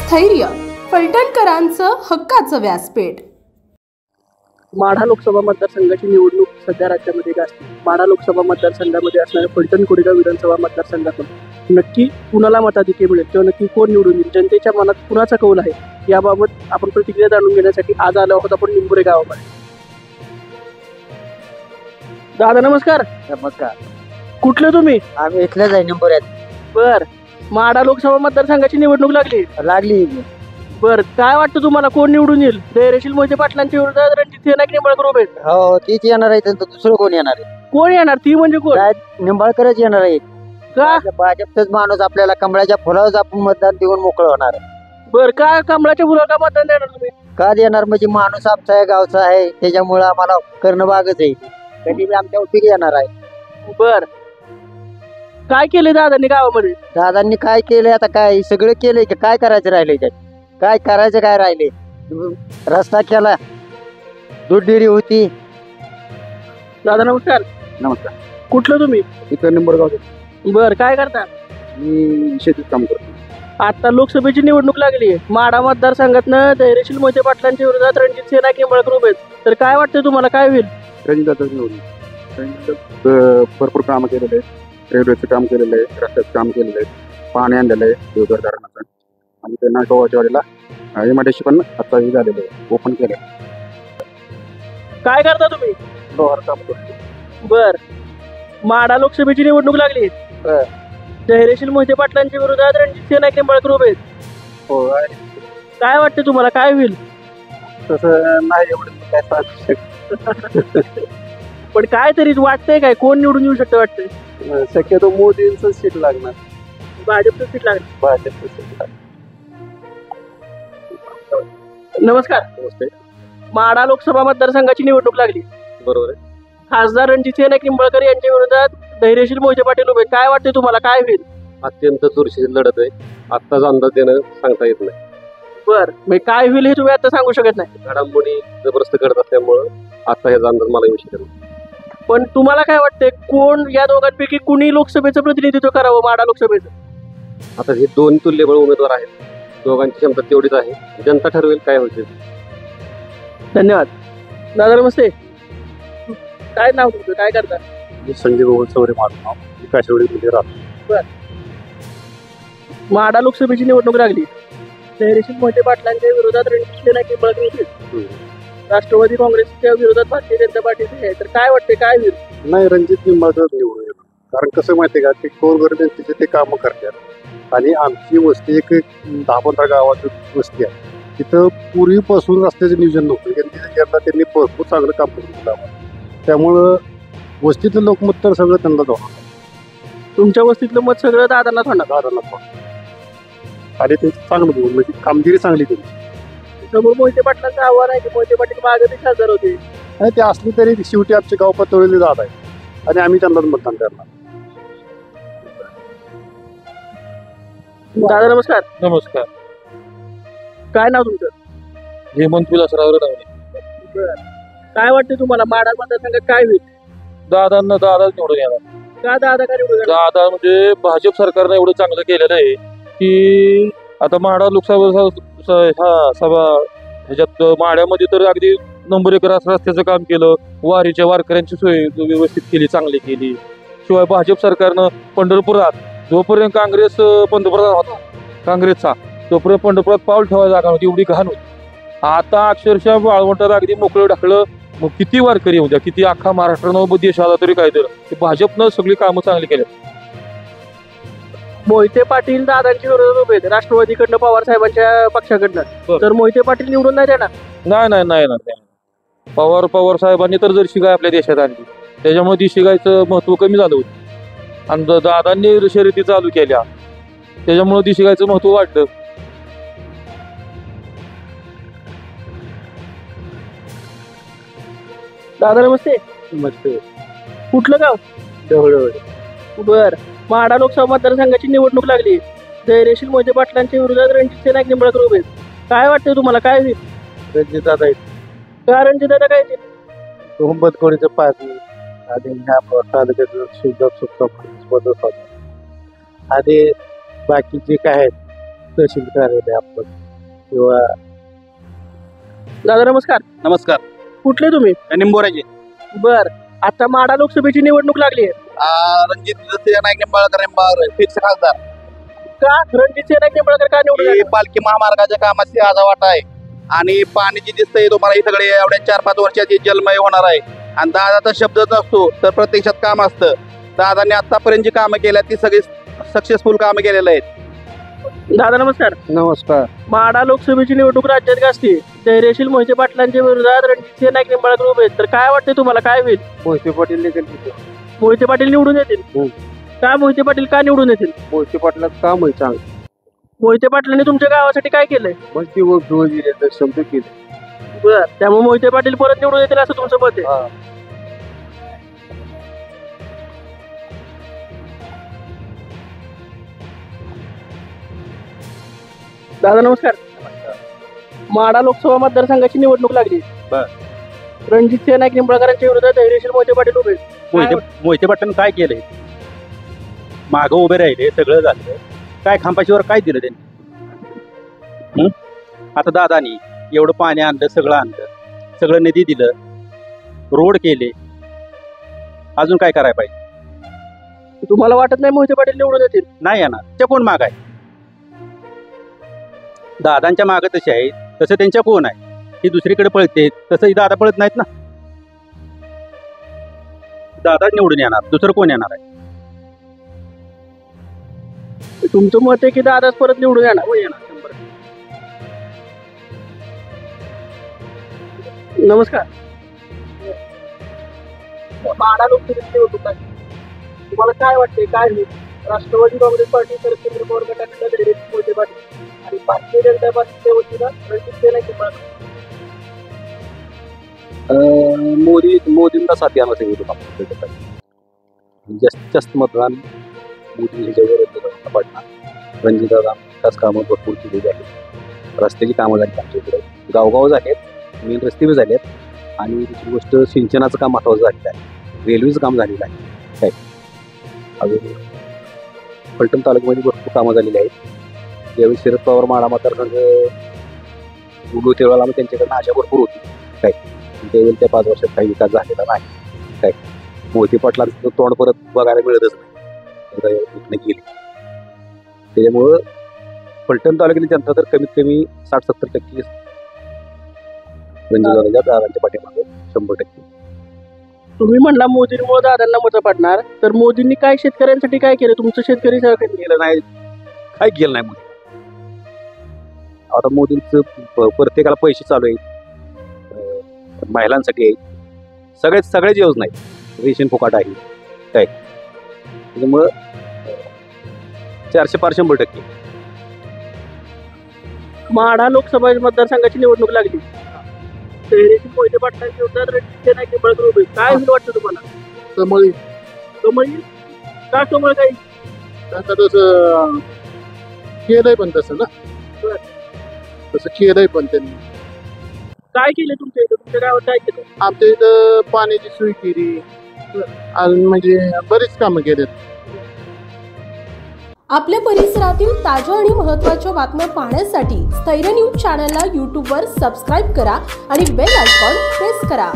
स्थैर्य, फलटणकरांचं हक्काचं व्यासपीठ. माढा लोकसभा मतदारसंघाची निवडणूक सध्या राज्यामध्ये गाजते. माढा लोकसभा मतदारसंघामध्ये असणाऱ्या फलटण कोरेगाव विधानसभा मतदारसंघातून नक्की कुणाला मताधिक्य मिळेल किंवा नक्की कोण निवडून येईल, जनतेच्या मनात कुणाचा कौल आहे, याबाबत आपण प्रतिक्रिया जाणून घेण्यासाठी आज आलो आहोत आपण निंबुरे गावामध्ये. दादा नमस्कार. नमस्कार. कुठले तुम्ही? आम्ही इथलेच आहे निंबोऱ्यात. बर, माढा लोकसभा मतदारसंघाची निवडणूक लागली. बर, काय वाटतं तुम्हाला कोण निवडून येईल? धैर्यशील मोहिते पाटलांच्या विरोधात रणजित नाईक निंबाळकर उभे आहेत. हो, तीच येणार आहे. तर दुसरं कोण येणार आहे? कोण येणार? ती म्हणजे कोण? काय निंबाळकरच येणार आहे. का? भाजपचाच माणूस आपल्याला कमळाच्या फुलावर आपण मतदान देऊन मोकळं होणार आहे. बर, काय कमळाच्या फुलावर का मतदान देणार तुम्ही? का देणार म्हणजे माणूस आमचा आहे, गावचा आहे, त्याच्यामुळे आम्हाला करणं भागच आहे. कधी बी आमच्या उपयोगी येणार आहे. बर, काय केले दादांनी गावामध्ये? दादांनी काय केलंय? आता काय सगळं केलंय की काय करायचं राहिलंय? त्यात काय करायचं काय राहिले? रस्ता केला, दूध डेअरी होती. दादा नमस्कार. नमस्कार. कुठलं तुम्ही? इथं निंबोरगाव. बर, काय करता? मी शेतीत काम करतो. आता लोकसभेची निवडणूक लागली आहे. माढा मतदारसंघातनं धैर्यशील मोहिते पाटलांच्या विरोधात रणजित नाईक निंबाळकर उभे आहेत. तर काय वाटतं तुम्हाला, काय होईल? रणजितदादाच निवडून. भरपूर कामं केलेले आहेत. रेल्वेचं काम केलेलं आहे, रस्त्याचं काम केलेलं आहे, पाणी आणलेलं आहे देवघर धरणाचं, आणि ते नागोवाच्या वाडीला एमआयडीसी पण आता हे झालेलं आहे, ओपन केलं. काय करता तुम्ही? लोहार काम करतो. बर, माढा लोकसभेची निवडणूक लागली आहे. धैर्यशील मोहिते पाटलांच्या विरोधात रणजित नाईक निंबाळकर उभे आहेत. हो, काय वाटतं तुम्हाला, काय होईल? तसं नाही एवढं काय सांगू शकत. पण काय तरी वाटतंय, काय कोण निवडून येऊ शकतं वाटतंय? शक्यतो मोदींचं सीट लागणार. भाजपचं सीट लागणार. भाजपचं सीट लागणार. नमस्कार. नमस्ते. माढा लोकसभा मतदारसंघाची निवडणूक लागली. बरोबर आहे. खासदार रणजित नाईक निंबाळकर यांच्या विरोधात धैर्यशील मोहिते पाटील उभे आहेत. काय वाटते तुम्हाला, काय होईल? अत्यंत चुरशीची लढत आहे. आत्ताच अंदाज देणं सांगता येत नाही. बर, मी काय होईल हे तुम्ही आता सांगू शकत नाही. घडामोडी जबरदस्त घडत असल्यामुळं आता ह्याचा अंदाज मला येऊ शकत नाही. पण तुम्हाला काय वाटतंय, कोण या दोघांपैकी कुणी लोकसभेचं प्रतिनिधित्व करावं माढा लोकसभेचं? आता हे दोन तुल्यबळ उमेदवार आहेत. दोघांची क्षमता तेवढीच आहे. जनता ठरवेल काय होते. धन्यवाद. दादा नमस्ते. काय नाव तुमचं, काय करता? संजय गोवळ चौरे माझं नाव. काशेवाडीमध्ये राहतो. माढा लोकसभेची निवडणूक लागली. धैर्यशील मोहिते पाटलांच्या विरोधात रणजित नाईक निंबाळकर उभे आहेत. राष्ट्रवादी काँग्रेसच्या विरोधात भारतीय जनता पार्टीचे आहे. तर काय वाटते, काय होईल? नाही, रणजित निंबाळकर निवडून येणार. कारण कसं माहितीये का, ते गोरगरिबांचे ते कामं करतात. आणि आमची वस्ती एक 10-15 गावाची वस्ती आहे. तिथं पूर्वीपासून रस्त्याचं नियोजन नव्हतं. त्यांनी भरपूर चांगलं काम करून त्यामुळं वस्तीतलं लोकमत तर सगळं त्यांना जाणार. तुमच्या वस्तीतलं मत सगळं दादांना होणार. आणि ते चांगलं बघून म्हणजे कामगिरी चांगली केली. समोर मोहिते पाटलांचं आव्हान आहे की मोहिते पाटील मागे बी खासदार होते. आणि ते असली तरी शेवटी आमचे गाव पातळीले जात आहे आणि आम्ही त्यांनाच मतदान करणार. दादा नमस्कार. नमस्कार. काय नाव तुमचं? हेमंत विलासराव रडावणे. काय वाटतं तुम्हाला, माढा मतदारसंघात काय होईल? दादाच निवडून येणार. का दादा काय निवडून येणार? दादा म्हणजे भाजप सरकारनं एवढं चांगलं केलेलं आहे की आता माढा लोकसभा सभा ह्याच्यात माढ्यामध्ये तर अगदी नंबर 1 रस्त्याचं काम केलं. वारीच्या वारकऱ्यांची सोय व्यवस्थित केली, चांगली केली. शिवाय भाजप सरकारनं पंढरपुरात जोपर्यंत काँग्रेस पंतप्रधान होता काँग्रेसचा, तोपर्यंत पंढरपुरात पाऊल ठेवायला जागा होती, एवढी घाण होती. आता अक्षरशः वाळवंटात अगदी मोकळं ढकलं. मग किती वारकरी होत्या, किती अख्खा महाराष्ट्रानं देश आला तरी काय तर भाजपनं सगळी कामं चांगली केली. मोहिते पाटील दादांच्या विरोधात उभे आहेत राष्ट्रवादीकडनं, पवार साहेबांच्या पक्षाकडनं. तर मोहिते पाटील निवडून नाही देणार? नाही. पवार साहेबांनी तर जर्सी गाय आपल्या देशात आणली, त्याच्यामुळे देशी गायचं महत्व कमी झालं होतं. आणि दादांनी शर्यती चालू केल्या, त्याच्यामुळे देशी गायचं महत्व वाढलं. दादा नमस्ते. नमस्ते. कुठलं गाव? बर, माढा लोकसभा मतदारसंघाची निवडणूक लागली. धैर्यशील मोहिते पाटलांच्या विरोधात रणजित नाईक निंबाळकर उभे आहेत. काय वाटतं तुम्हाला, काय होईल? रणजित दादा आहेत. का रणजित दादा काय येतील? कोणीचं पाणी आणि तालुक्यात सुद्धा आणि बाकी जे काय आहेत तहसील कार्यालय आपण किंवा दादा नमस्कार. नमस्कार. कुठले तुम्ही? निंबोराचे बर. आता माढा लोकसभेची निवडणूक लागली आहे. रणजित नाईक निंबाळकर फिक्स खासदार. का रणजित सिंह नाईक निंबाळकर का निवडून ही येणार? पालखी महामार्गाच्या कामाची आज वाटा आहे आणि पाणी जी दिसतंय तुम्हाला ही सगळे एवढ्या 4-5 वर्षाची जलमय होणार आहे. आणि दादाचा शब्द नसतो तर प्रत्यक्षात काम असतं. दादाने आतापर्यंत जी कामं केल्या ती सगळी सक्सेसफुल कामं केलेली आहेत. दादा नमस्कार. नमस्कार. माढा लोकसभेची निवडणूक राज्यात गाजते. धैर्यशील मोहिते पाटलांच्या विरोधात रणजित सिंह नाईक निंबाळकर उभे आहेत. तर काय वाटतंय तुम्हाला, काय होईल? मोहिते पाटील निघेल. मोहिते पाटील निवडून येतील. का मोहिते पाटील का निवडून येतील? मोहिते पाटलाचं काम आहे चांगलं. मोहिते पाटलांनी तुमच्या गावासाठी काय केलंय? मग ती वगैरे शब्द केले. बर. त्यामुळे मोहिते पाटील परत निवडून येतील असं तुमचं मत आहे? दादा नमस्कार. माढा लोकसभा मतदारसंघाची निवडणूक लागली. रणजित सिंह नाईक निंबाळकरांच्या विरोधात धैर्यशील मोहिते पाटील उभे आहेत. मोहिते पाटलांनी काय केलंय? मागं उभे राहिले, सगळं झालं. काय खांबाशीवर काय दिलं त्यांनी? आता दादानी एवढं पाणी आणलं, सगळं निधी दिलं, रोड केले. अजून काय करायला पाहिजे? तुम्हाला वाटत नाही मोहिते पाटील निवडून येतील? नाही येणार. त्या कोण माग आहे? दादांच्या माग तसे आहे तसं त्यांच्या कोण आहे? ही दुसरीकडे पळते तसं दादा पळत नाहीत ना. दादा निवडून येणार, दुसरं कोण येणार आहे? तुमचं मत आहे की दादाच परत निवडून येणार? हो, येणार 100%. नमस्कार. माढा लोकसभेची निवडणूक आहे. तुम्हाला काय वाटतंय, काय होईल? राष्ट्रवादी काँग्रेस पार्टी शरद पवार गटाकडे धैर्यशील मोहिते पाटील आणि भारतीय जनता पार्टीच्या वतीनं रणजित सिंह नाईक निंबाळकर. मोदींना साथ द्यायला सांगितलं. जास्तीत जास्त मतदान मोदी ह्याच्यावर पडणार. रणजितदादा विकास कामं भरपूर केलेली आहेत. रस्त्याची कामं झाली आमच्या इकडे, गावगाव झालेत, मेन रस्ते बी झालेत. आणि दुसरी गोष्ट सिंचनाचं काम महत्त्वाचं झालेलं आहे. रेल्वेचं काम झालेलं आहे. काय अजून फलटण तालुक्यामध्ये भरपूर कामं झालेली आहेत. त्यावेळी शरद पवार माढा मतदारसंघ उडू तेव्हा मग त्यांच्याकडनं आशा भरपूर होती. काय त्यावेळी त्या 5 वर्षात काही विकास झालेला नाही. काय मोहिते पाटलांचं तोंड परत बघायला मिळतच नाही गेली. त्याच्यामुळं फलटण तालुक्यातली जनता तर कमीत कमी 60-70% दादांच्या पाठीमागे 100%. तुम्ही म्हणला मोदींमुळे दादांना मतं पडणार, तर मोदींनी काय शेतकऱ्यांसाठी काय केलं? तुमचं शेतकरी सहकारी केलं नाही, काय केलं नाही मोदी. आता मोदींचं प्रत्येकाला पैसे चालू आहेत, महिलांसाठी आहेत, सगळ्याच योजना आहेत. रेशन फुकाट आहे. काय त्याच्यामुळं 400-500%. माढा लोकसभा मतदारसंघाची निवडणूक लागली. धैर्यशील मोहिते पाटलांच्या विरोधात रणजित सिंह नाईक निंबाळकर उभे आहेत. काय होईल वाटतं तुम्हाला? कमळी कमळ येईल? का कमळ काही? आता तसं केलंय पण तसं ना, तसं केलंय पण त्यांनी. काय केलं तुमच्या इथं? तुमच्या गावात काय केलं? आमच्या इथं पाण्याची सोय केली आणि म्हणजे बरीच कामं केलेत. आपल्या परिसरातील ताज्या आणि महत्त्वाच्या बातम्या पाहण्यासाठी स्थैर्य न्यूज चॅनलला यूट्यूबवर सबस्क्राईब करा आणि बेल आयकॉन प्रेस करा.